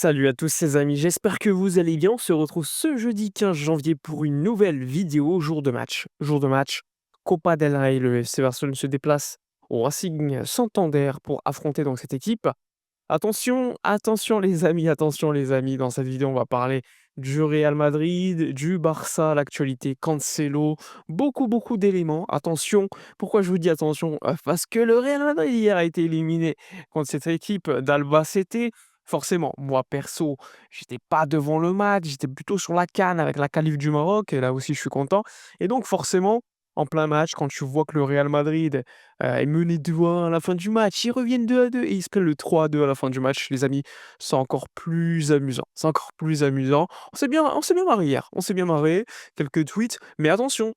Salut à tous les amis, j'espère que vous allez bien. On se retrouve ce jeudi 15 janvier pour une nouvelle vidéo jour de match. Jour de match, Copa del Rey, le FC Barcelone se déplace au Racing Santander pour affronter donc cette équipe. Attention, attention les amis, dans cette vidéo on va parler du Real Madrid, du Barça, l'actualité Cancelo, beaucoup d'éléments. Attention, pourquoi je vous dis attention? Parce que le Real Madrid hier a été éliminé contre cette équipe d'Albacete. Forcément, moi perso, j'étais pas devant le match, j'étais plutôt sur la CAN avec la qualif du Maroc et là aussi je suis content et donc forcément, en plein match, quand tu vois que le Real Madrid, est mené 2-1 à la fin du match, ils reviennent 2-2 et ils se prennent le 3-2 à la fin du match, les amis, c'est encore plus amusant. C'est encore plus amusant. On s'est bien marré hier, on s'est bien marré, quelques tweets, mais attention,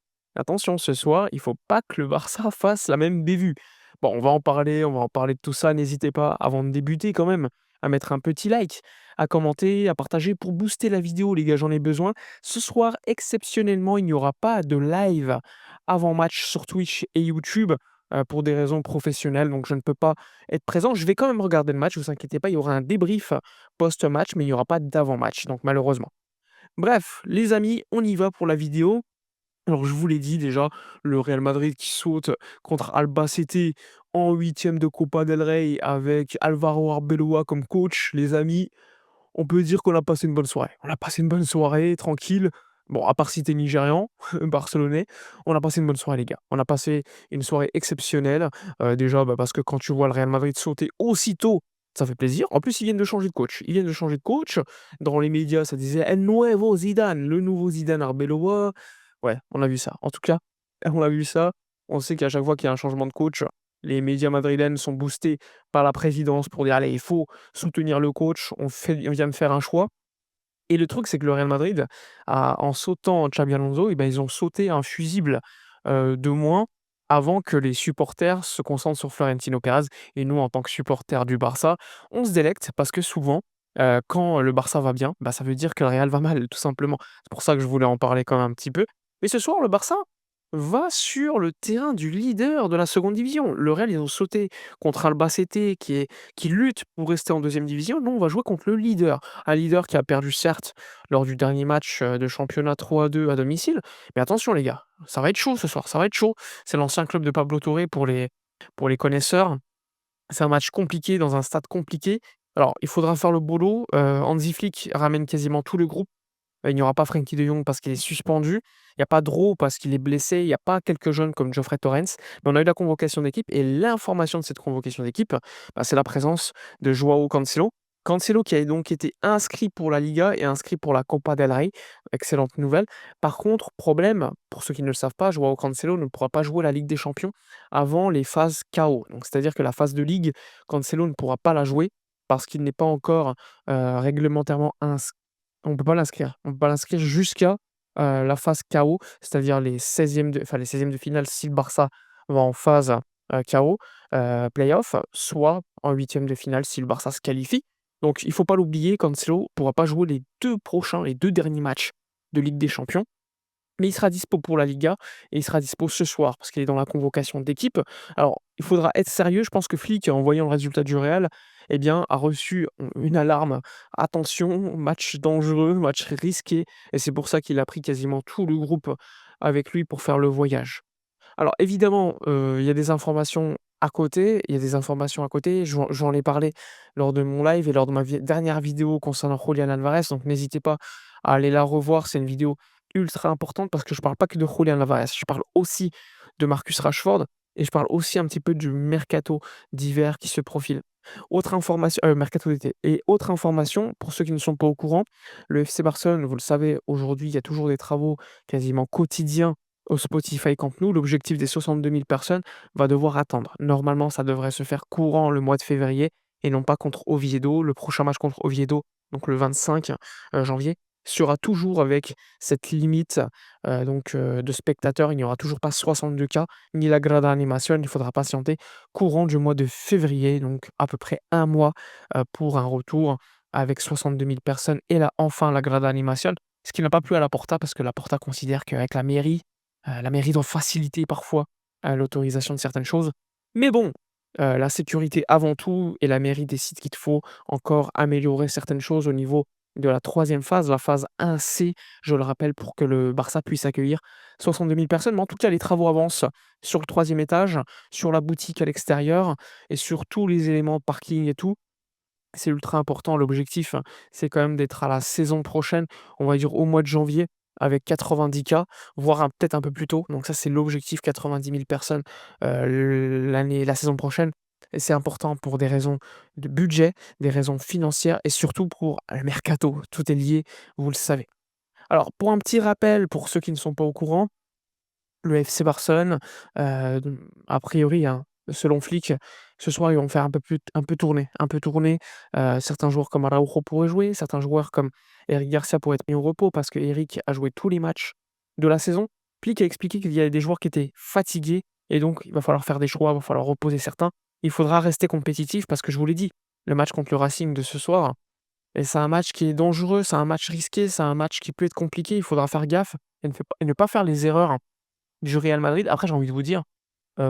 ce soir, il faut pas que le Barça fasse la même bévue. Bon, on va en parler de tout ça. N'hésitez pas, avant de débuter quand même, à mettre un petit like, à commenter, à partager pour booster la vidéo, les gars, j'en ai besoin. Ce soir, exceptionnellement, il n'y aura pas de live avant match sur Twitch et YouTube pour des raisons professionnelles, donc je ne peux pas être présent. Je vais quand même regarder le match, vous inquiétez pas, il y aura un débrief post-match, mais il n'y aura pas d'avant-match, donc malheureusement. Bref, les amis, on y va pour la vidéo. Alors, je vous l'ai dit déjà, le Real Madrid qui saute contre Albacete en huitième de Copa del Rey avec Alvaro Arbeloa comme coach. Les amis, on peut dire qu'on a passé une bonne soirée. On a passé une bonne soirée, tranquille. Bon, à part si t'es nigérian, barcelonais, on a passé une bonne soirée, les gars. On a passé une soirée exceptionnelle. Déjà, parce que quand tu vois le Real Madrid sauter aussitôt, ça fait plaisir. En plus, ils viennent de changer de coach. Ils viennent de changer de coach. Dans les médias, ça disait El Nuevo Zidane, le nouveau Zidane Arbeloa. Ouais, on a vu ça. En tout cas, on a vu ça. On sait qu'à chaque fois qu'il y a un changement de coach, les médias madrilènes sont boostés par la présidence pour dire allez, il faut soutenir le coach, on vient de faire un choix. Et le truc, c'est que le Real Madrid, en sautant Xabi Alonso, et ben, ils ont sauté un fusible de moins avant que les supporters se concentrent sur Florentino Pérez. Et nous, en tant que supporters du Barça, on se délecte parce que souvent, quand le Barça va bien, bah, ça veut dire que le Real va mal, tout simplement. C'est pour ça que je voulais en parler quand même un petit peu. Mais ce soir, le Barça va sur le terrain du leader de la seconde division. Le Real, ils ont sauté contre Albacete qui lutte pour rester en deuxième division. Nous, on va jouer contre le leader. Un leader qui a perdu certes lors du dernier match, de championnat 3-2 à domicile. Mais attention les gars, ça va être chaud ce soir, ça va être chaud. C'est l'ancien club de Pablo Torre pour les connaisseurs. C'est un match compliqué dans un stade compliqué. Alors, il faudra faire le boulot. Hansi Flick ramène quasiment tout le groupe. Il n'y aura pas Frenkie de Jong parce qu'il est suspendu. Il n'y a pas Dro parce qu'il est blessé. Il n'y a pas quelques jeunes comme Geoffrey Torrens. Mais on a eu la convocation d'équipe et l'information de cette convocation d'équipe, c'est la présence de Joao Cancelo. Cancelo qui a donc été inscrit pour la Liga et inscrit pour la Copa del Rey. Excellente nouvelle. Par contre, problème, pour ceux qui ne le savent pas, Joao Cancelo ne pourra pas jouer la Ligue des Champions avant les phases KO. Donc, c'est-à-dire que la phase de Ligue, Cancelo ne pourra pas la jouer parce qu'il n'est pas encore réglementairement inscrit. On peut pas l'inscrire jusqu'à, la phase KO, c'est-à-dire les 16e de finale si le Barça va en phase, KO, play-off, soit en huitième de finale si le Barça se qualifie. Donc il faut pas l'oublier, Cancelo pourra pas jouer les 2 derniers matchs de Ligue des Champions. Mais il sera dispo pour la Liga et il sera dispo ce soir parce qu'il est dans la convocation d'équipe. Alors, il faudra être sérieux. Je pense que Flick, en voyant le résultat du Real, eh bien, a reçu une alarme. Attention, match dangereux, match risqué. Et c'est pour ça qu'il a pris quasiment tout le groupe avec lui pour faire le voyage. Alors évidemment, il y a des informations à côté, j'en ai parlé lors de mon live et lors de ma dernière vidéo concernant Julian Alvarez, donc n'hésitez pas à aller la revoir. C'est une vidéo ultra importante parce que je parle pas que de Julian Alvarez, je parle aussi de Marcus Rashford et je parle aussi un petit peu du mercato d'hiver qui se profile. Autre information mercato d'été et autre information pour ceux qui ne sont pas au courant, le FC Barcelone, vous le savez, aujourd'hui, il y a toujours des travaux quasiment quotidiens au Spotify Camp Nou. L'objectif des 62 000 personnes va devoir attendre. Normalement, ça devrait se faire courant le mois de février et non pas contre Oviedo. Le prochain match contre Oviedo, donc le 25 janvier, sera toujours avec cette limite de spectateurs. Il n'y aura toujours pas 62 cas, ni la grada animation. Il faudra patienter courant du mois de février, donc à peu près un mois pour un retour avec 62 000 personnes et là, enfin, la grada animation. Ce qui n'a pas plu à la Porta parce que la Porta considère qu'avec la mairie doit faciliter parfois, l'autorisation de certaines choses. Mais bon, La sécurité avant tout et la mairie décide qu'il te faut encore améliorer certaines choses au niveau de la troisième phase, la phase 1C, je le rappelle, pour que le Barça puisse accueillir 62 000 personnes. Mais en tout cas, les travaux avancent sur le troisième étage, sur la boutique à l'extérieur et sur tous les éléments parking et tout. C'est ultra important. L'objectif, c'est quand même d'être à la saison prochaine, on va dire au mois de janvier, avec 90 cas, voire peut-être un peu plus tôt. Donc ça, c'est l'objectif, 90 000 personnes la saison prochaine. Et c'est important pour des raisons de budget, des raisons financières et surtout pour le mercato. Tout est lié, vous le savez. Alors, pour un petit rappel, pour ceux qui ne sont pas au courant, le FC Barcelone, a priori, hein, selon Flick, ce soir, ils vont faire un peu tourner. Certains joueurs comme Araujo pourraient jouer, certains joueurs comme Eric Garcia pourraient être mis au repos parce qu'Eric a joué tous les matchs de la saison. Flick a expliqué qu'il y avait des joueurs qui étaient fatigués et donc il va falloir faire des choix, il va falloir reposer certains. Il faudra rester compétitif parce que je vous l'ai dit, le match contre le Racing de ce soir et c'est un match qui est dangereux, c'est un match risqué, c'est un match qui peut être compliqué. Il faudra faire gaffe et ne pas faire les erreurs du Real Madrid. Après, j'ai envie de vous dire,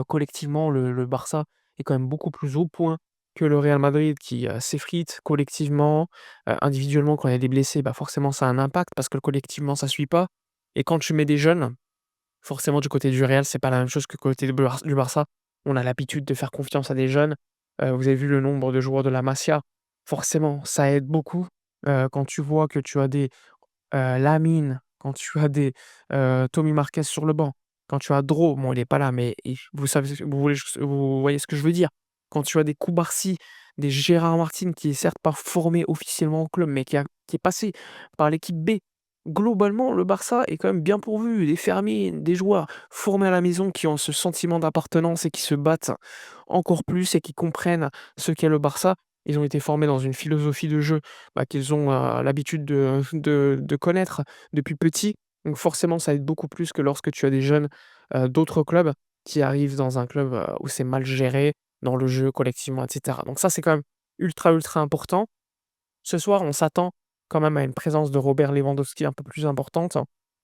collectivement, le Barça est quand même beaucoup plus au point que le Real Madrid qui, s'effrite collectivement. Individuellement, quand il y a des blessés, bah, forcément, ça a un impact parce que collectivement, ça suit pas et quand tu mets des jeunes, forcément, du côté du Real, c'est pas la même chose que côté du Barça. On a l'habitude de faire confiance à des jeunes. Vous avez vu le nombre de joueurs de la Masia. Forcément, ça aide beaucoup, quand tu vois que tu as des Lamine, quand tu as des, Tommy Marquez sur le banc, quand tu as Dro, bon il est pas là, mais vous savez vous voyez ce que je veux dire? Quand tu as des Koubarsi, des Gérard Martin qui est certes pas formé officiellement au club, mais qui est passé par l'équipe B. Globalement, le Barça est quand même bien pourvu, des fermiers, des joueurs formés à la maison qui ont ce sentiment d'appartenance et qui se battent encore plus et qui comprennent ce qu'est le Barça. Ils ont été formés dans une philosophie de jeu qu'ils ont, l'habitude de connaître depuis petit. Donc forcément, ça aide beaucoup plus que lorsque tu as des jeunes, d'autres clubs qui arrivent dans un club, où c'est mal géré dans le jeu collectivement et cetera. Donc ça, c'est quand même ultra, ultra important. Ce soir, on s'attend quand même à une présence de Robert Lewandowski un peu plus importante.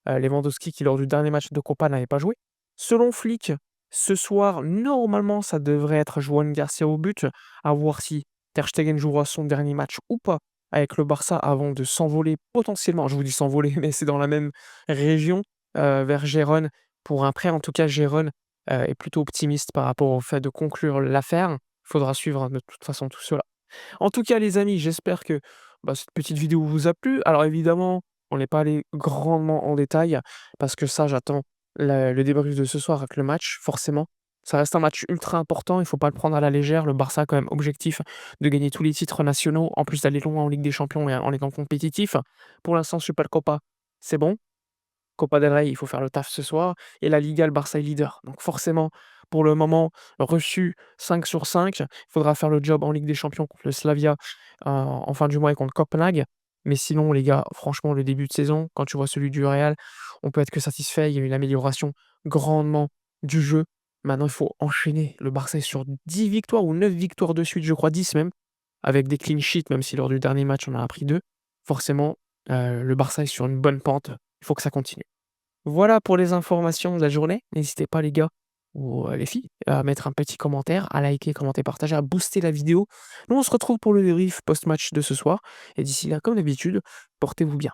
Lewandowski qui lors du dernier match de Copa n'avait pas joué. Selon Flick, ce soir, normalement, ça devrait être Juan Garcia au but, à voir si Ter Stegen jouera son dernier match ou pas avec le Barça avant de s'envoler potentiellement, je vous dis s'envoler, mais c'est dans la même région, vers Gérone pour un prêt. En tout cas, Gérone, est plutôt optimiste par rapport au fait de conclure l'affaire. Il faudra suivre, hein, de toute façon tout cela. En tout cas, les amis, j'espère que, cette petite vidéo vous a plu. Alors évidemment, on n'est pas allé grandement en détail parce que ça, j'attends le débrief de ce soir avec le match, forcément. Ça reste un match ultra important, il ne faut pas le prendre à la légère. Le Barça a quand même objectif de gagner tous les titres nationaux, en plus d'aller loin en Ligue des Champions et en étant compétitif. Pour l'instant, Supercopa, c'est bon. Copa del Rey, il faut faire le taf ce soir et la Liga, le Barça est leader. Donc forcément, pour le moment, reçu 5 sur 5. Il faudra faire le job en Ligue des Champions contre le Slavia, en fin du mois et contre Copenhague. Mais sinon, les gars, franchement, le début de saison, quand tu vois celui du Real, on peut être que satisfait. Il y a eu une amélioration grandement du jeu. Maintenant, il faut enchaîner. Le Barça est sur 10 victoires ou 9 victoires de suite, je crois 10 même, avec des clean sheets, même si lors du dernier match, on en a pris 2. Forcément, le Barça est sur une bonne pente. Il faut que ça continue. Voilà pour les informations de la journée. N'hésitez pas les gars ou les filles à mettre un petit commentaire, à liker, commenter, partager, à booster la vidéo. Nous on se retrouve pour le débrief post-match de ce soir et d'ici là, comme d'habitude, portez-vous bien.